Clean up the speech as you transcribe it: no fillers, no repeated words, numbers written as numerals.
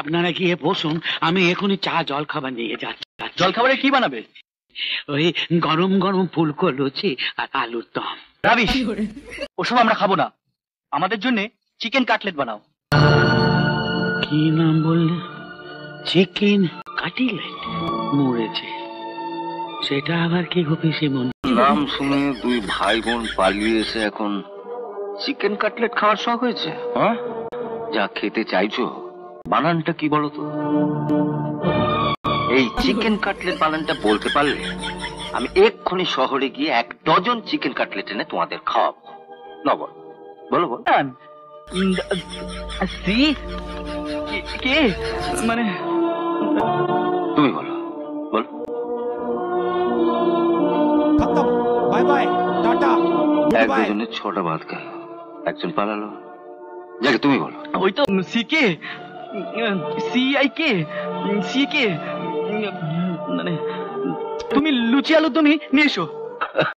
আপনারা গিয়ে বসুন, আমি এখনই চা জল খাবার নিয়ে যাচ্ছি। জল খাবারে কি বানাবে? ওই গরম গরম ফুলকো লুচি আর আলুর দম। রাবিশ, ওসব আমরা খাবো না। আমাদের জন্য চিকেন কাটলেট বানাও। কি নাম বললে? Chicken cutlet? মরেছে। সেটা আবার কি গো পিসিমণি? নাম শুনে দুই ভাই বোন পালিয়ে এসে এখন চিকেন কাটলেট খাওয়ার শখ হয়েছে? হ্যাঁ, যা খেতে চাইছো বানানটা কি বলো তো? এই চিকেন কাটলেট বানানটা বলতে পারলে আমি এক্ষুনি শহরে গিয়ে 1 ডজন চিকেন কাটলেট এনে তোমাদের খাওয়াবো। নবল বলো বলো। কে মানে? তুমি বলো বলো। Bye bye tata. এক দুজনের 6টা ভাত গেল, একজন পালালো। যাকে তুমি বলো। ওই তো সিকে, সিআইকে, সিকে। মানে তুমি লুচি আলুর দমই নিয়ে এসো।